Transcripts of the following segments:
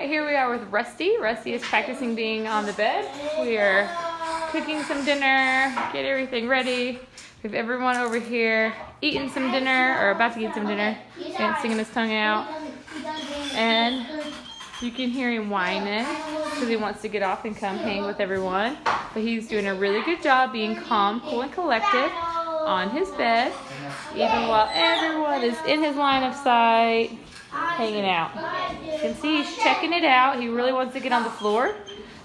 right, here we are with Rusty. Rusty is practicing being on the bed. We are cooking some dinner, get everything ready. We have everyone over here eating some dinner, or about to eat some dinner, and singing his tongue out. And you can hear him whining because he wants to get off and come hang with everyone. But he's doing a really good job being calm, cool, and collected on his bed, even while everyone is in his line of sight, hanging out. You can see he's checking it out. He really wants to get on the floor.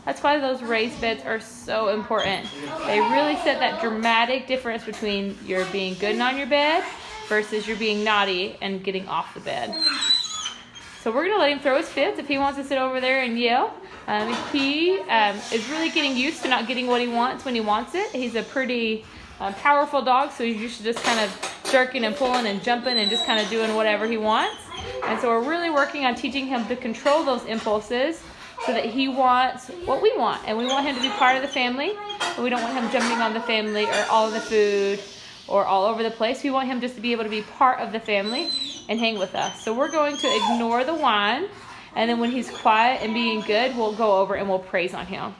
That's why those raised beds are so important. They really set that dramatic difference between you're being good on your bed versus you're being naughty and getting off the bed. So we're going to let him throw his fits if he wants to sit over there and yell. He is really getting used to not getting what he wants when he wants it. He's a pretty powerful dog, so he's used to just kind of jerking and pulling and jumping and just kind of doing whatever he wants. And so we're really working on teaching him to control those impulses so that he wants what we want. And we want him to be part of the family, but we don't want him jumping on the family or all of the food or all over the place. We want him just to be able to be part of the family and hang with us. So we're going to ignore the whine, and then when he's quiet and being good, we'll go over and we'll praise on him.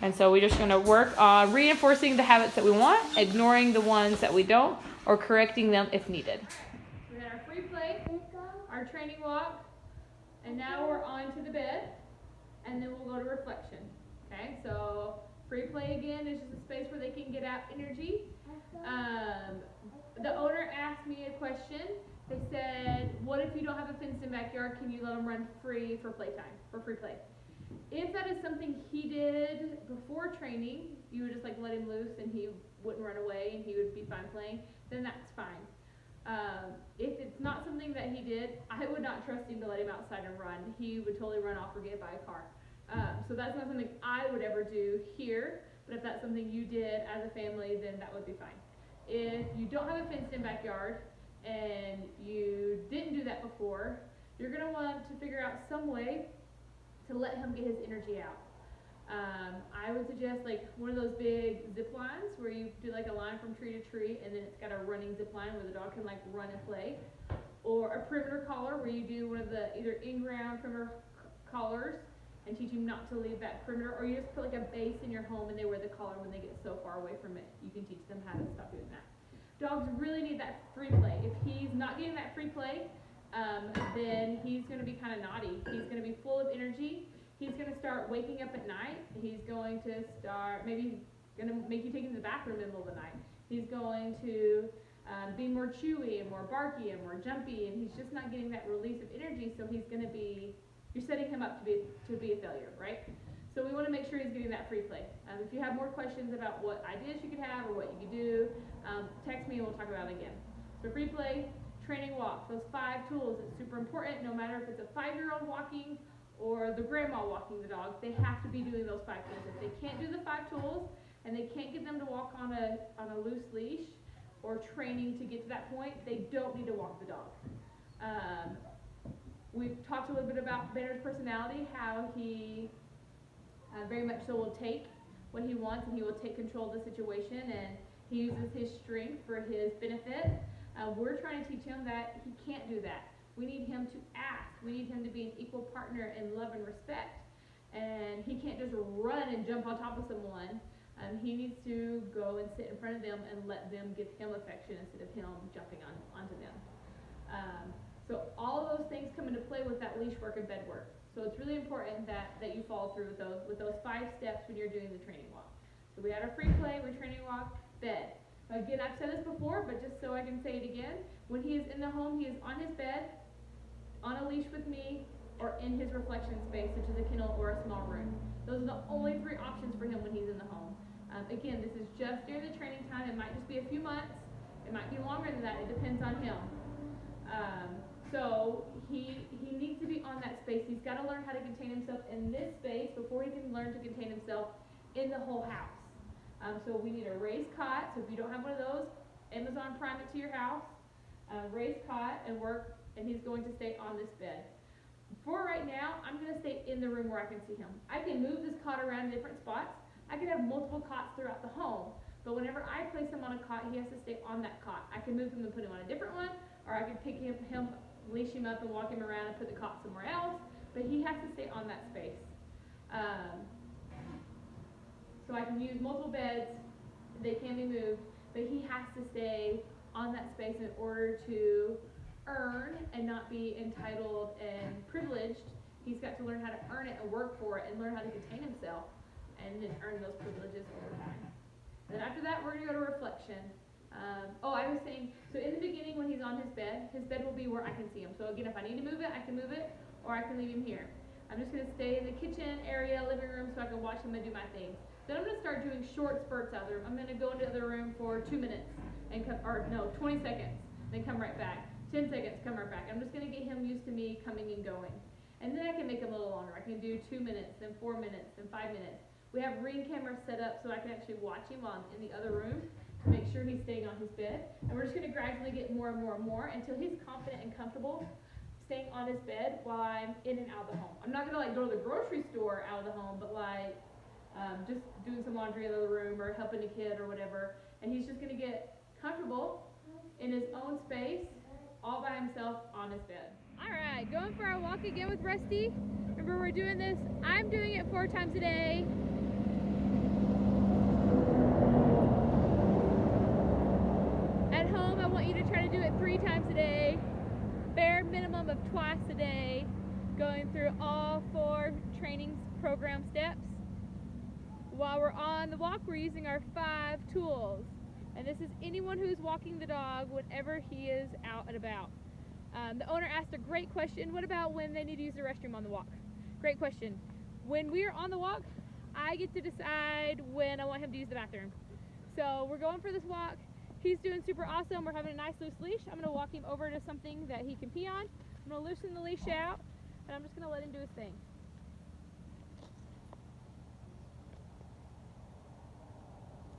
And so we're just going to work on reinforcing the habits that we want, ignoring the ones that we don't, or correcting them if needed. We had our free play, our training walk, and now we're on to the bed, and then we'll go to reflection. Okay, so free play again is just a space where they can get out energy. The owner asked me a question. They said, what if you don't have a fenced-in backyard? Can you let them run free for playtime, for free play? If that is something he did before training, you would just like let him loose and he wouldn't run away and he would be fine playing, then that's fine. If it's not something that he did, I would not trust him to let him outside and run. He would totally run off or get hit by a car. So that's not something I would ever do here, but if that's something you did as a family, then that would be fine. If you don't have a fenced-in backyard and you didn't do that before, you're going to want to figure out some way to let him get his energy out. I would suggest like one of those big zip lines where you do like a line from tree to tree and then it's got a running zip line where the dog can like run and play. Or a perimeter collar where you do one of the either in-ground perimeter collars and teach him not to leave that perimeter, or you just put like a base in your home and they wear the collar when they get so far away from it. You can teach them how to stop doing that. Dogs really need that free play. If he's not getting that free play, then he's going to be kind of naughty. He's going to be full of energy. He's going to start waking up at night. He's going to start, maybe going to make you take him to the bathroom in the middle of the night. He's going to be more chewy and more barky and more jumpy, and he's just not getting that release of energy, so he's going to be, you're setting him up to be a failure, right? So we want to make sure he's getting that free play. If you have more questions about what ideas you could have or what you could do, text me and we'll talk about it again. So free play, training walk, those 5 tools, it's super important. No matter if it's a 5-year-old walking or the grandma walking the dog, they have to be doing those 5 tools. If they can't do the 5 tools and they can't get them to walk on a loose leash or training to get to that point, they don't need to walk the dog. We've talked a little bit about Banner's personality, how he very much so will take what he wants and he will take control of the situation, and he uses his strength for his benefit. We're trying to teach him that he can't do that. We need him to ask. We need him to be an equal partner in love and respect. And he can't just run and jump on top of someone. He needs to go and sit in front of them and let them give him affection instead of him jumping onto them. So all of those things come into play with that leash work and bed work. So it's really important that you follow through with those 5 steps when you're doing the training walk. So we had our free play, we training walk, bed. Again, I've said this before, but just so I can say it again, when he is in the home, he is on his bed, on a leash with me, or in his reflection space, such as a kennel or a small room. Those are the only 3 options for him when he's in the home. Again, this is just during the training time. It might just be a few months. It might be longer than that. It depends on him. So he needs to be on that space. He's got to learn how to contain himself in this space before he can learn to contain himself in the whole house. So we need a raised cot. So if you don't have one of those, Amazon Prime it to your house. Raised cot and work, and he's going to stay on this bed. For right now, I'm going to stay in the room where I can see him. I can move this cot around in different spots. I can have multiple cots throughout the home, but whenever I place him on a cot, he has to stay on that cot. I can move him and put him on a different one, or I can pick him, leash him up and walk him around and put the cot somewhere else. but he has to stay on that space. So I can use multiple beds, they can be moved, but he has to stay on that space in order to earn and not be entitled and privileged. He's got to learn how to earn it and work for it and learn how to contain himself and then earn those privileges over time. Then after that, we're going to go to reflection. I was saying, so in the beginning when he's on his bed will be where I can see him. So again, if I need to move it, I can move it, or I can leave him here. I'm just going to stay in the kitchen area, living room, so I can watch him and do my things. Then I'm going to start doing short spurts out of the room. I'm going to go into the other room for 2 minutes, and 20 seconds, then come right back. 10 seconds, come right back. I'm just going to get him used to me coming and going. And then I can make him a little longer. I can do 2 minutes, then 4 minutes, then 5 minutes. We have Ring cameras set up so I can actually watch him in the other room to make sure he's staying on his bed. And we're just going to gradually get more and more and more until he's confident and comfortable staying on his bed while I'm in and out of the home. I'm not going to go to the grocery store out of the home, but just doing some laundry in the other room or helping a kid or whatever. And he's just going to get comfortable in his own space, all by himself on his bed. All right, going for our walk again with Rusty. Remember, we're doing this, I'm doing it 4 times a day. At home, I want you to try to do it 3 times a day. Bare minimum of twice a day, going through all 4 training program steps. While we're on the walk, we're using our 5 tools. And this is anyone who's walking the dog whenever he is out and about. The owner asked a great question. What about when they need to use the restroom on the walk? Great question. When we're on the walk, I get to decide when I want him to use the bathroom. So we're going for this walk. He's doing super awesome. We're having a nice loose leash. I'm going to walk him over to something that he can pee on. I'm going to loosen the leash out, and I'm just going to let him do his thing.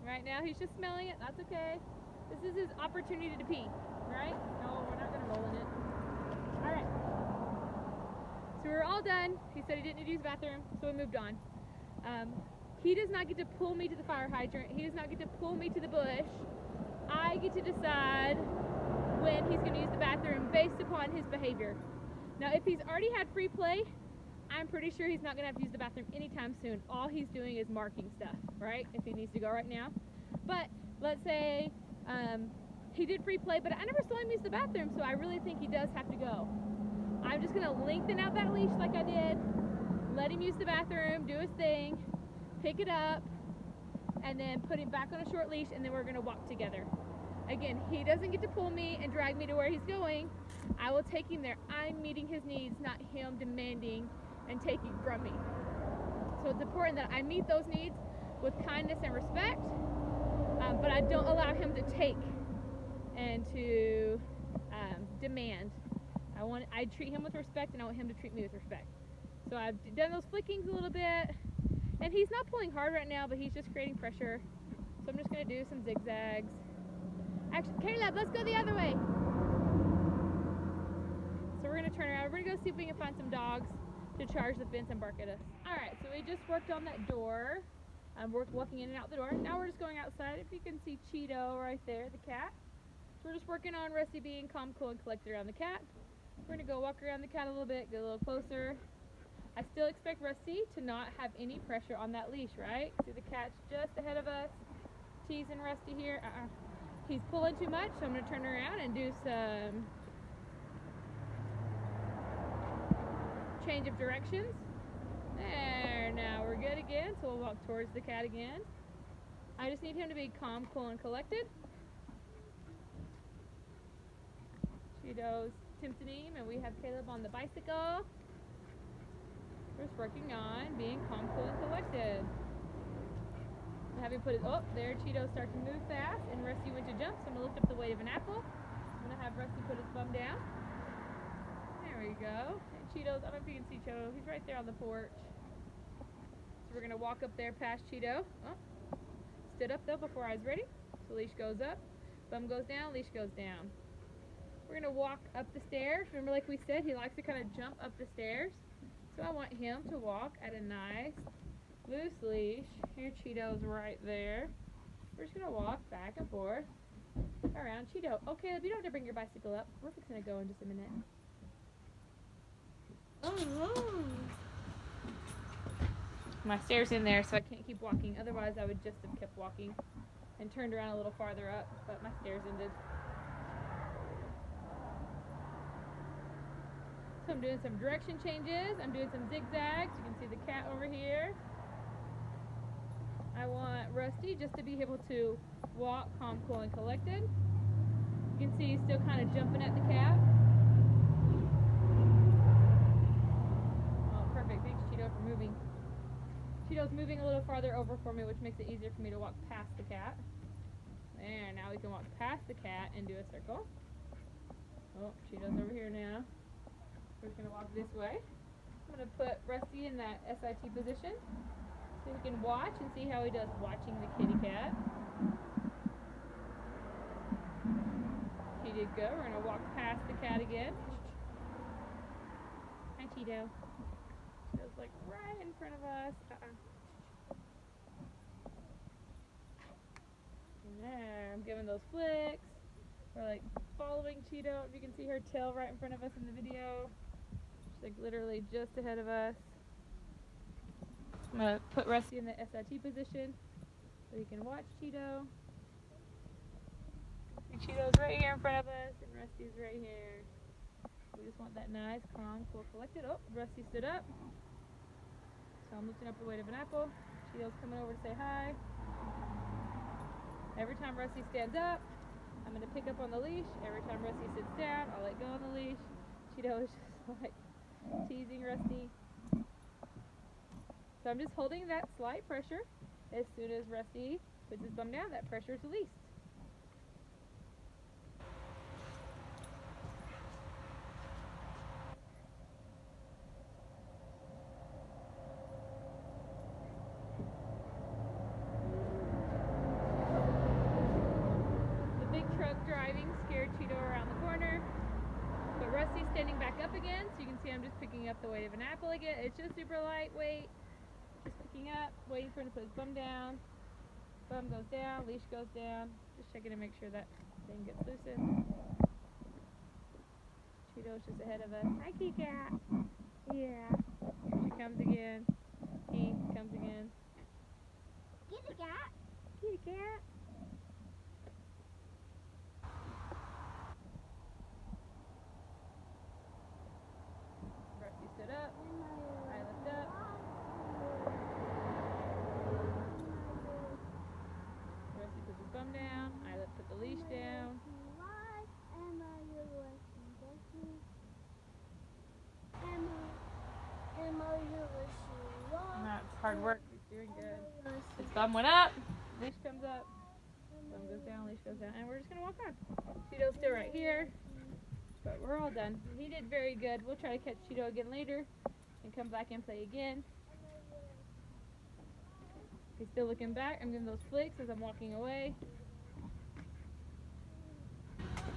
Right now he's just smelling it. That's okay. This is his opportunity to pee, right? No, we're not going to roll in it. All right. So we're all done. He said he didn't need to use the bathroom, so we moved on. He does not get to pull me to the fire hydrant. He does not get to pull me to the bush. I get to decide when he's going to use the bathroom based upon his behavior. Now, if he's already had free play, I'm pretty sure he's not going to have to use the bathroom anytime soon. All he's doing is marking stuff, right? If he needs to go right now. But let's say he did free play, but I never saw him use the bathroom, so I really think he does have to go. I'm just going to lengthen out that leash like I did, let him use the bathroom, do his thing, pick it up, and then put him back on a short leash, and then we're going to walk together. Again, he doesn't get to pull me and drag me to where he's going. I will take him there. I'm meeting his needs, not him demanding and taking from me. So it's important that I meet those needs with kindness and respect, but I don't allow him to take and to demand. I treat him with respect, and I want him to treat me with respect. So I've done those flickings a little bit, and he's not pulling hard right now, but he's just creating pressure. So I'm just going to do some zigzags. Actually, Caleb, let's go the other way. So we're going to turn around. We're going to go see if we can find some dogs to charge the fence and bark at us. All right, so we just worked on that door. We're walking in and out the door. Now we're just going outside. If you can see Cheeto right there, the cat. So we're just working on Rusty being calm, cool, and collected around the cat. We're going to go walk around the cat a little bit, get a little closer. I still expect Rusty to not have any pressure on that leash, right? See the cat's just ahead of us. Teasing Rusty here. He's pulling too much, so I'm going to turn around and do some change of directions. There, now we're good again, so we'll walk towards the cat again. I just need him to be calm, cool, and collected. Cheeto's tempting him, and we have Caleb on the bicycle. We're just working on being calm, cool, and collected. Have him put his, oh, there Cheeto starts to move fast, and Rusty went to jump, so I'm going to lift up the weight of an apple. I'm going to have Rusty put his bum down. There we go. And Cheeto's, I don't know if you can see Cheeto, he's right there on the porch. So we're going to walk up there past Cheeto. Oh, stood up though before I was ready. So leash goes up, bum goes down, leash goes down. We're going to walk up the stairs. Remember, like we said, he likes to kind of jump up the stairs. So I want him to walk at a nice loose leash. Here Cheeto's right there. We're just going to walk back and forth around Cheeto. Okay, you don't have to bring your bicycle up. We're fixing to go in just a minute. Oh. my stairs in there, so I can't keep walking. Otherwise, I would just have kept walking and turned around a little farther up, but my stairs ended. So I'm doing some direction changes. I'm doing some zigzags. You can see the cat over here. I want Rusty just to be able to walk calm, cool, and collected. You can see he's still kind of jumping at the cat. Oh, perfect. Thanks, Cheeto, for moving. Cheeto's moving a little farther over for me, which makes it easier for me to walk past the cat. There, now we can walk past the cat and do a circle. Oh, Cheeto's over here now. We're just going to walk this way. I'm going to put Rusty in that SIT position so he can watch and see how he does watching the kitty cat. He did good. We're going to walk past the cat again. Hi, Cheeto. Cheeto's like right in front of us. And there, I'm giving those flicks. We're like following Cheeto. If you can see her tail right in front of us in the video. She's like literally just ahead of us. I'm gonna put Rusty in the SIT position so he can watch Cheeto. See, Cheeto's right here in front of us and Rusty's right here. We just want that nice, calm, cool, collected. Oh, Rusty stood up. So I'm lifting up the weight of an apple. Cheeto's coming over to say hi. Every time Rusty stands up, I'm going to pick up on the leash. Every time Rusty sits down, I'll let go on the leash. Cheeto is just like teasing Rusty. So I'm just holding that slight pressure. As soon as Rusty puts his bum down, that pressure is released. The big truck driving scared Cheeto around the corner. But Rusty's standing back up again, so you can see I'm just picking up the weight of an apple again. It's just super lightweight. Just picking up, waiting for him to put his bum down. Bum goes down, leash goes down. Just checking to make sure that thing gets loosened. Cheeto's just ahead of us. Hi, kitty cat. Yeah. Here she comes again. He comes again. Kitty cat. Kitty cat. Rusty stood up. I lift up. Rusty puts his bum down. I put the leash down. That's hard work. He's doing good. His bum went up. Leash comes up. Bum goes down. Leash goes down. And we're just going to walk on. Cheeto's still right here. But we're all done. He did very good. We'll try to catch Cheeto again later and come back and play again. He's still looking back. I'm giving those flicks as I'm walking away.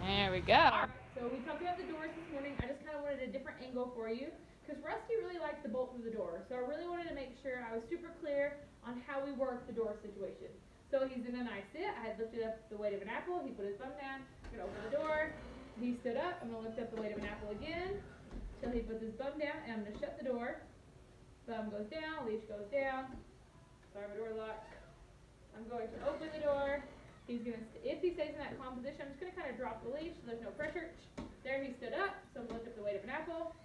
There we go. Alright, so we talked about the doors this morning. I just kind of wanted a different angle for you because Rusty really likes to bolt through the door. So I really wanted to make sure I was super clear on how we work the door situation. So he's in a nice sit. I had lifted up the weight of an apple. He put his thumb down. I'm going to open the door. He stood up. I'm going to lift up the weight of an apple again until he puts his bum down, and I'm going to shut the door. Bum goes down, leash goes down. Sorry, my door locked. I'm going to open the door. He's going to, if he stays in that calm position, I'm just going to kind of drop the leash so there's no pressure. There he stood up, so I'm going to lift up the weight of an apple.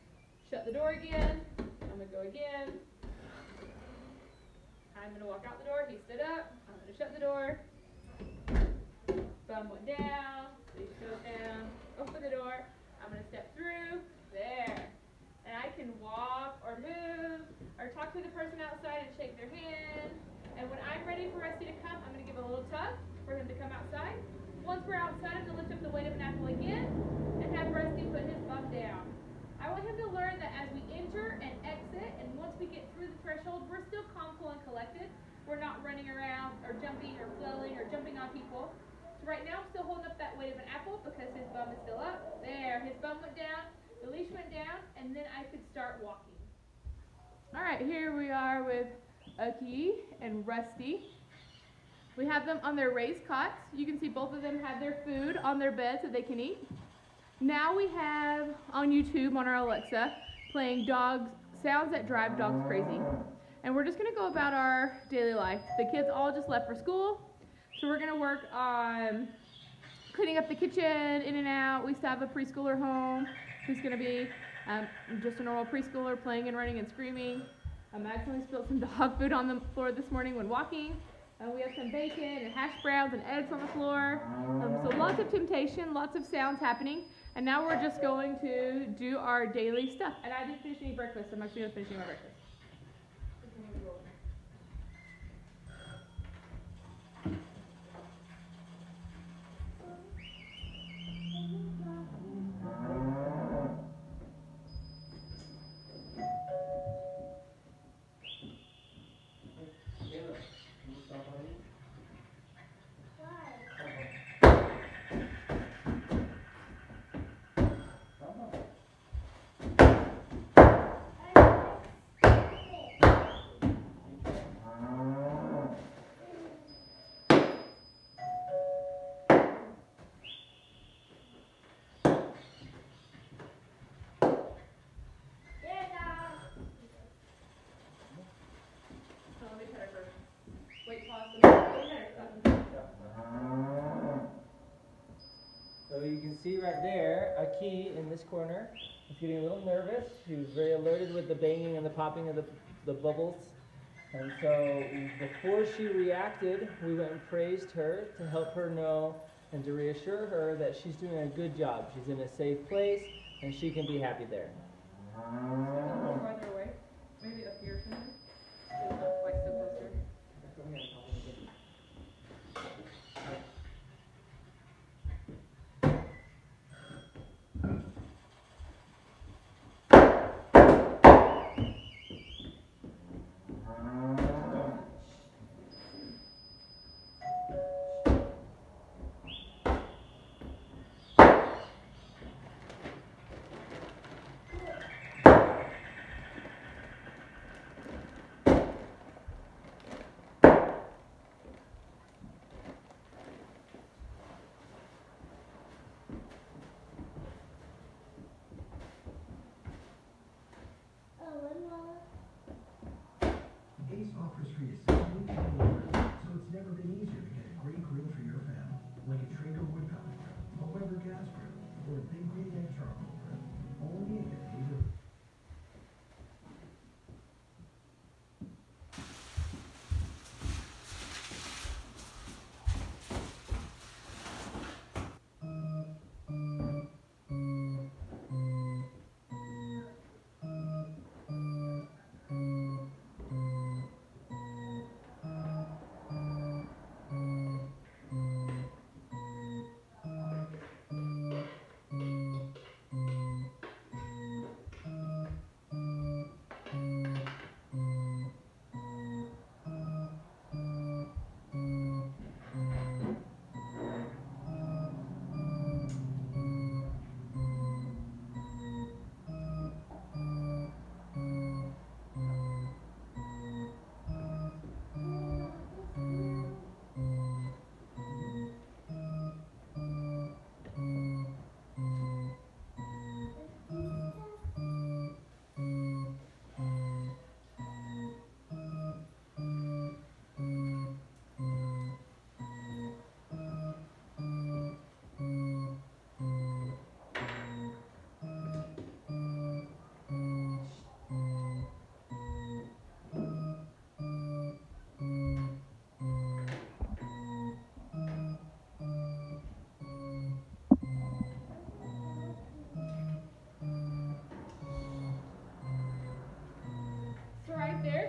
Shut the door again. I'm going to go again. I'm going to walk out the door. He stood up. I'm going to shut the door. Bum went down. Leash goes down. Open the door. I'm going to step through. There. And I can walk or move or talk to the person outside and shake their hand. And when I'm ready for Rusty to come, I'm going to give a little tug for him to come outside. Once we're outside, I'm going to lift up the weight of an apple again and have Rusty put his bum down. I want him to learn that as we enter and exit, and once we get through the threshold, we're still calm, cool, and collected. We're not running around or jumping or flailing or jumping on people. So right now, I'm still holding up that weight of an apple because his bum is still up. There, his bum went down, the leash went down, and then I could start walking. All right, here we are with Aki and Rusty. We have them on their raised cots. You can see both of them have their food on their bed so they can eat. Now we have on YouTube, on our Alexa, playing dogs, sounds that drive dogs crazy. and we're just gonna go about our daily life. The kids all just left for school, so we're gonna work on cleaning up the kitchen, in and out. We still have a preschooler home who's gonna be just a normal preschooler, playing and running and screaming. I accidentally spilled some dog food on the floor this morning when walking. We have some bacon and hash browns and eggs on the floor. So lots of temptation, lots of sounds happening. And now we're just going to do our daily stuff. And I didn't finish any breakfast, so I'm actually going to finish my breakfast. So you can see right there, Aki in this corner is getting a little nervous. She was very alerted with the banging and the popping of the bubbles. And so before she reacted, we went and praised her to help her know and to reassure her that she's doing a good job. She's in a safe place and she can be happy there. Farther away, maybe up here somewhere. Not quite so closer. Ace offers free assembly and delivery, so it's never been easier to get a great grill for your family, like a Traeger wood pellet grill, a Weber gas grill, or a Big Green Egg charcoal grill. Only at Haver.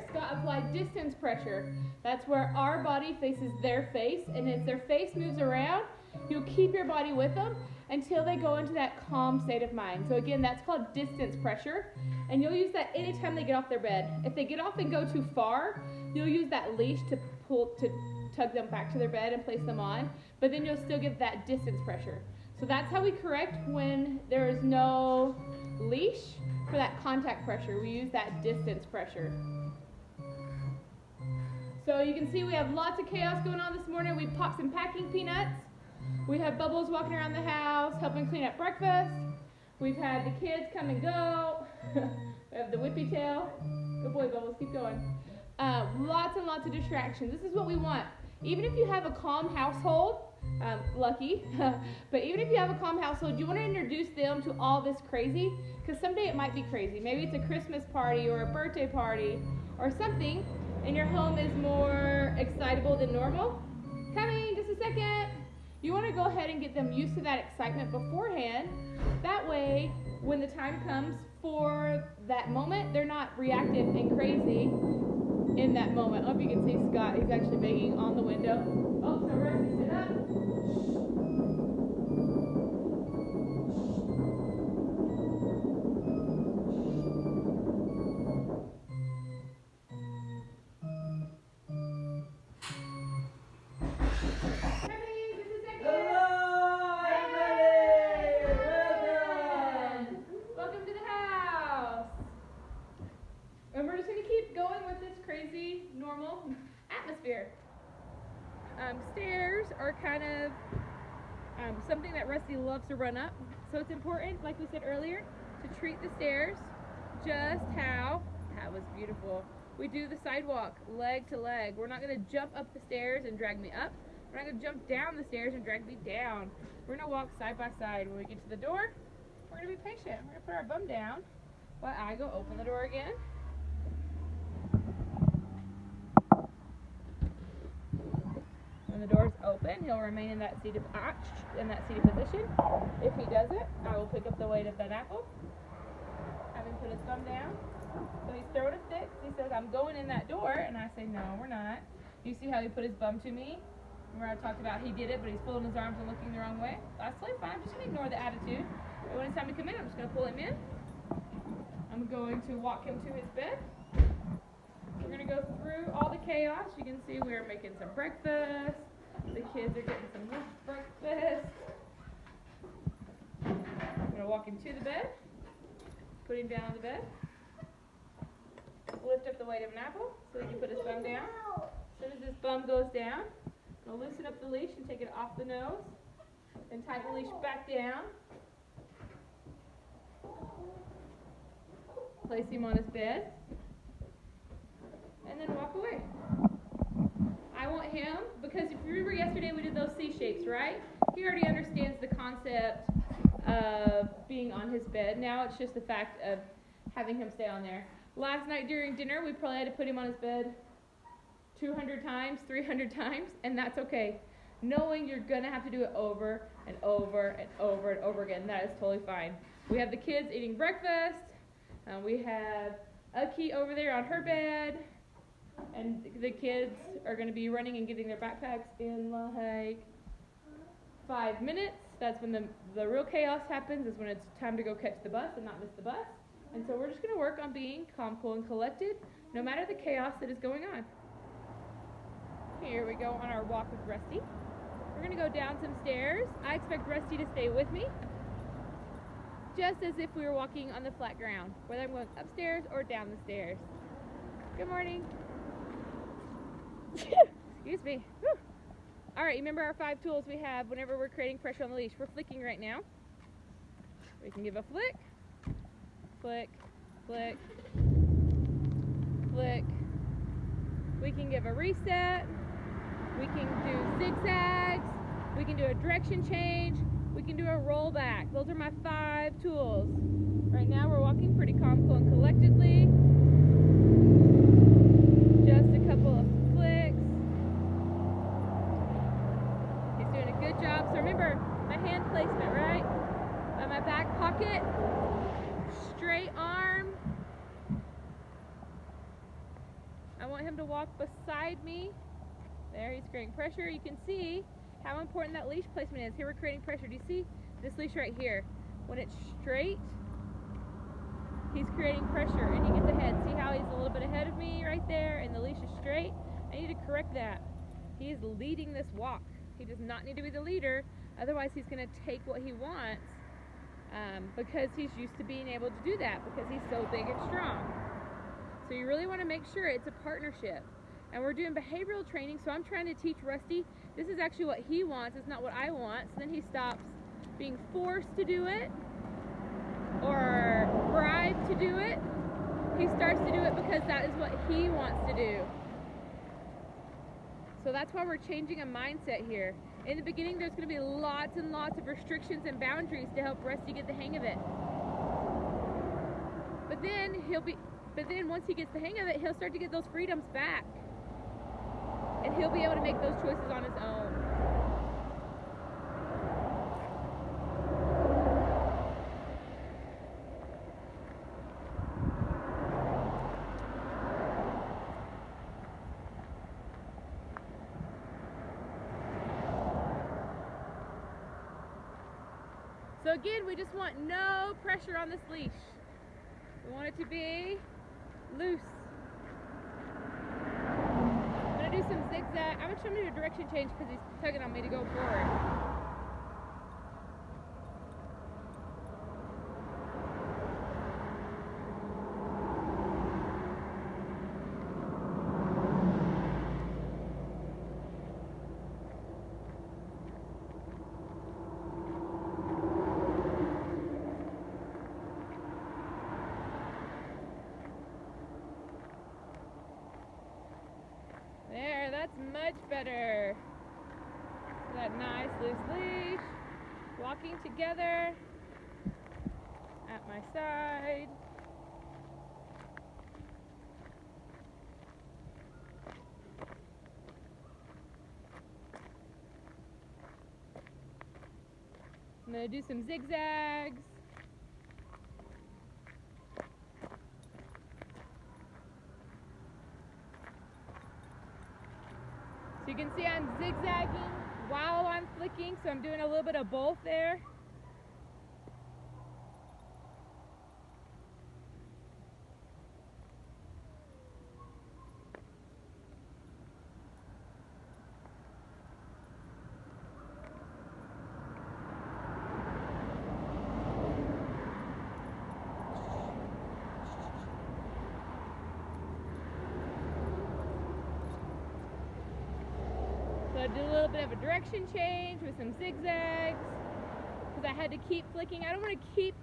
Scott applied distance pressure. That's where our body faces their face, and as their face moves around, you'll keep your body with them until they go into that calm state of mind. So again, that's called distance pressure, and you'll use that anytime they get off their bed. If they get off and go too far, you'll use that leash to tug them back to their bed and place them on, but then you'll still get that distance pressure. So that's how we correct when there is no leash. For that contact pressure, we use that distance pressure. So you can see we have lots of chaos going on this morning. We popped some packing peanuts. We have Bubbles walking around the house, helping clean up breakfast. We've had the kids come and go. We have the whippy tail. Good boy, Bubbles, keep going. Lots and lots of distractions. This is what we want. Even if you have a calm household, lucky, but even if you have a calm household, you want to introduce them to all this crazy, because someday it might be crazy. Maybe it's a Christmas party or a birthday party or something, and your home is more excitable than normal. Coming, just a second. You want to go ahead and get them used to that excitement beforehand. That way, when the time comes for that moment, they're not reactive and crazy in that moment. I hope you can see Scott. He's actually banging on the window. Oh, so Rusty, sit up. Normal atmosphere. Stairs are kind of something that Rusty loves to run up, so it's important, like we said earlier, to treat the stairs just how, that was beautiful, we do the sidewalk, leg to leg. We're not going to jump up the stairs and drag me up. We're not going to jump down the stairs and drag me down. We're going to walk side by side. When we get to the door, we're going to be patient. We're going to put our bum down while I go open the door again. When the door's open, he'll remain in that seated position. If he doesn't, I will pick up the weight of that apple. Have him put his thumb down. So he's throwing a stick. He says, I'm going in that door. And I say, no, we're not. You see how he put his bum to me? Remember I talked about he did it, but he's folding his arms and looking the wrong way? That's totally fine. I'm just going to ignore the attitude. But when it's time to come in, I'm just going to pull him in. I'm going to walk him to his bed. We're going to go through all the chaos. You can see we're making some breakfast. The kids are getting some breakfast. I'm going to walk him to the bed. Put him down on the bed. Lift up the weight of an apple so he can put his thumb down. As soon as his thumb goes down, I'm going to loosen up the leash and take it off the nose. Then tie the leash back down. Place him on his bed. And then walk away. I want him, because if you remember yesterday we did those C shapes, right? He already understands the concept of being on his bed. Now it's just the fact of having him stay on there. Last night during dinner, we probably had to put him on his bed 200 times, 300 times, and that's okay. Knowing you're going to have to do it over and over and over and over again, that is totally fine. We have the kids eating breakfast. We have Aki over there on her bed. And the kids are going to be running and getting their backpacks in like 5 minutes. That's when the real chaos happens, is when it's time to go catch the bus and not miss the bus. And so we're just going to work on being calm, cool, and collected, no matter the chaos that is going on. Here we go on our walk with Rusty. We're going to go down some stairs. I expect Rusty to stay with me, just as if we were walking on the flat ground, whether I'm going upstairs or down the stairs. Good morning. Excuse me. Whew. All right, remember our 5 tools we have whenever we're creating pressure on the leash. We're flicking right now. We can give a flick, flick, flick, flick. We can give a reset. We can do zigzags. We can do a direction change. We can do a rollback. Those are my 5 tools. Right now we're walking pretty calm, cool, and collectedly. Just a couple of flicks. He's doing a good job. So remember, my hand placement, right? On my back pocket, straight arm. I want him to walk beside me. There, he's creating pressure. You can see how important that leash placement is. Here we're creating pressure. Do you see this leash right here? When it's straight, he's creating pressure and he gets ahead. See how he's a little bit ahead of me right there and the leash is straight? I need to correct that. He is leading this walk. He does not need to be the leader, otherwise he's going to take what he wants because he's used to being able to do that because he's so big and strong. So you really want to make sure it's a partnership. And we're doing behavioral training, so I'm trying to teach Rusty this is actually what he wants, it's not what I want. So then he stops being forced to do it or bribed to do it. he starts to do it because that is what he wants to do. So that's why we're changing a mindset here. In the beginning, there's going to be lots and lots of restrictions and boundaries to help Rusty get the hang of it. But then once he gets the hang of it, he'll start to get those freedoms back. And he'll be able to make those choices on his own. So again, we just want no pressure on this leash. We want it to be loose. I'm gonna do some zigzag. I'm gonna show him to do a direction change because he's tugging on me to go forward. There, that's much better. That nice loose leash. Walking together at my side. I'm gonna do some zigzags. So you can see I'm zigzagging while I'm flicking, so I'm doing a little bit of both there. So I did a little bit of a direction change with some zigzags because I had to keep flicking. I don't want to keep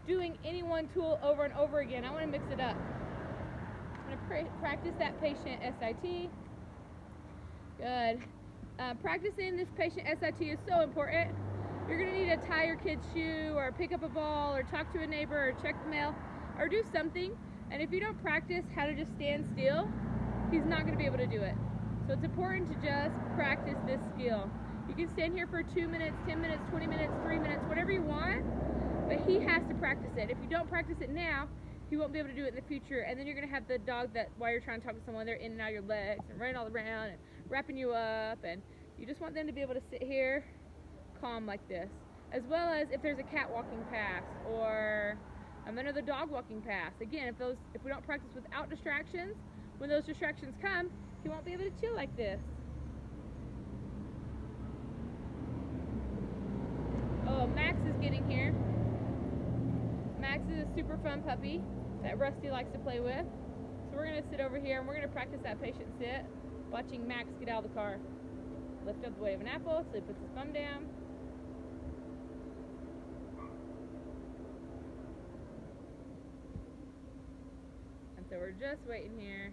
doing any one tool over and over again. I want to mix it up. I'm going to practice that patient SIT. Good. Practicing this patient SIT is so important. You're going to need to tie your kid's shoe or pick up a ball or talk to a neighbor or check the mail or do something. And if you don't practice how to just stand still, he's not going to be able to do it. So it's important to just practice this skill. You can stand here for 2 minutes, 10 minutes, 20 minutes, 3 minutes, whatever you want, but he has to practice it. If you don't practice it now, he won't be able to do it in the future, and then you're gonna have the dog that while you're trying to talk to someone, they're in and out of your legs and running all around and wrapping you up, and you just want them to be able to sit here calm like this. As well as if there's a cat walking past or another dog walking past. Again, if we don't practice without distractions, when those distractions come, he won't be able to chill like this. Oh, Max is getting here. Max is a super fun puppy that Rusty likes to play with. So we're going to sit over here and we're going to practice that patient sit, watching Max get out of the car. Lift up the weight of an apple so he puts his thumb down. And so we're just waiting here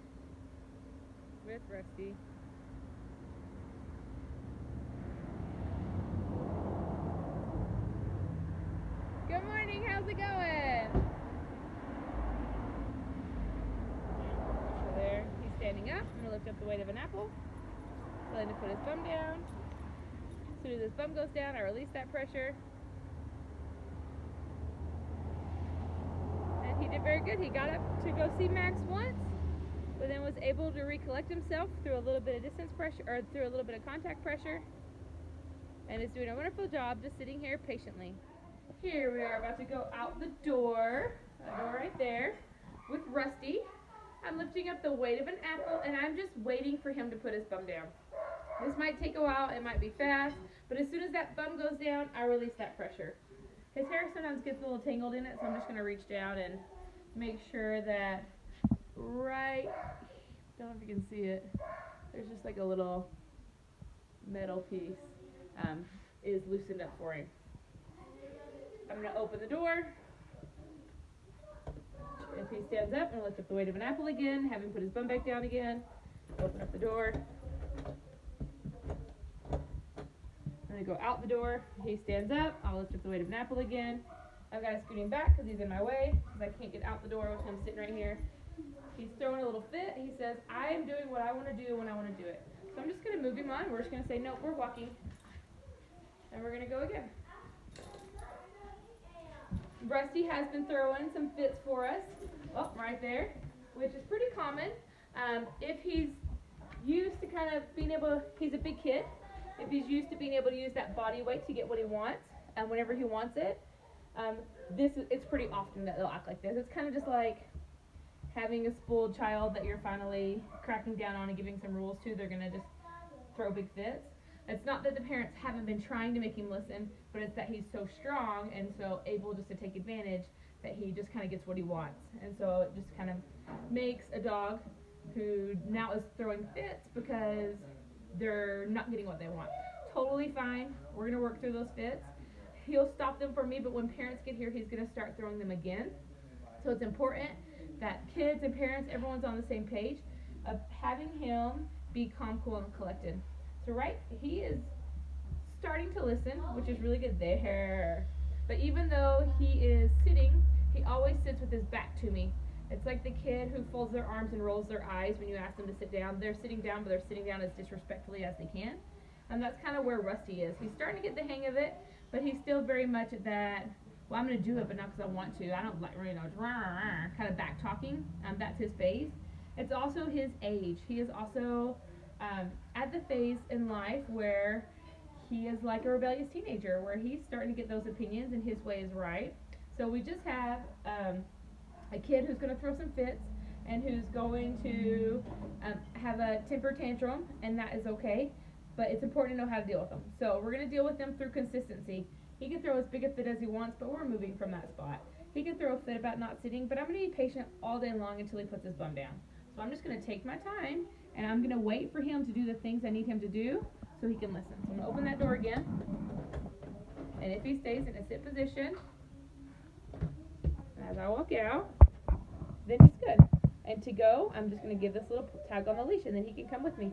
with Rusty. Good morning, how's it going? So there, he's standing up. I'm gonna lift up the weight of an apple. Tell him to put his thumb down. As soon as his thumb goes down, I release that pressure. And he did very good. He got up to go see Max once, but then was able to recollect himself through a little bit of distance pressure, or through a little bit of contact pressure, and is doing a wonderful job just sitting here patiently. Here we are about to go out the door right there, with Rusty. I'm lifting up the weight of an apple, and I'm just waiting for him to put his thumb down. This might take a while, it might be fast, but as soon as that thumb goes down, I release that pressure. His hair sometimes gets a little tangled in it, so I'm just going to reach down and make sure that right, don't know if you can see it, there's just like a little metal piece is loosened up for him. I'm going to open the door, If he stands up, I'm gonna lift up the weight of an apple again, have him put his bum back down again, open up the door. I'm gonna go out the door. He stands up, I'll lift up the weight of an apple again. I've got to scoot him back because he's in my way, because I can't get out the door with him sitting right here. He's throwing a little fit. He says, I am doing what I want to do when I want to do it. So I'm just going to move him on. We're just going to say, no, we're walking. And we're going to go again. Rusty has been throwing some fits for us. Oh, right there, which is pretty common. If he's used to kind of being able, he's a big kid. If he's used to being able to use that body weight to get what he wants, and whenever he wants it, it's pretty often that they'll act like this. It's kind of just like having a spoiled child that you're finally cracking down on and giving some rules to. They're gonna just throw big fits. It's not that the parents haven't been trying to make him listen, but it's that he's so strong and so able just to take advantage that he just kind of gets what he wants. And so it just kind of makes a dog who now is throwing fits because they're not getting what they want. Totally fine. We're gonna work through those fits. He'll stop them for me, but when parents get here, he's going to start throwing them again. So it's important that kids and parents, everyone's on the same page of having him be calm, cool, and collected. So he is starting to listen, which is really good there. But even though he is sitting, he always sits with his back to me. It's like the kid who folds their arms and rolls their eyes when you ask them to sit down. They're sitting down, but they're sitting down as disrespectfully as they can. And that's kind of where Rusty is. He's starting to get the hang of it. But he's still very much at that, well, I'm going to do it, but not because I want to. I don't like, kind of back talking. That's his phase. It's also his age. He is also at the phase in life where he is like a rebellious teenager, where he's starting to get those opinions and his way is right. So we just have a kid who's going to throw some fits and who's going to have a temper tantrum, and that is okay. But it's important to know how to deal with them. So we're going to deal with them through consistency. He can throw as big a fit as he wants, but we're moving from that spot. He can throw a fit about not sitting, but I'm going to be patient all day long until he puts his bum down. So I'm just going to take my time, and I'm going to wait for him to do the things I need him to do so he can listen. So I'm going to open that door again. And if he stays in a sit position, as I walk out, then he's good. And to go, I'm just going to give this little tag on the leash, and then he can come with me.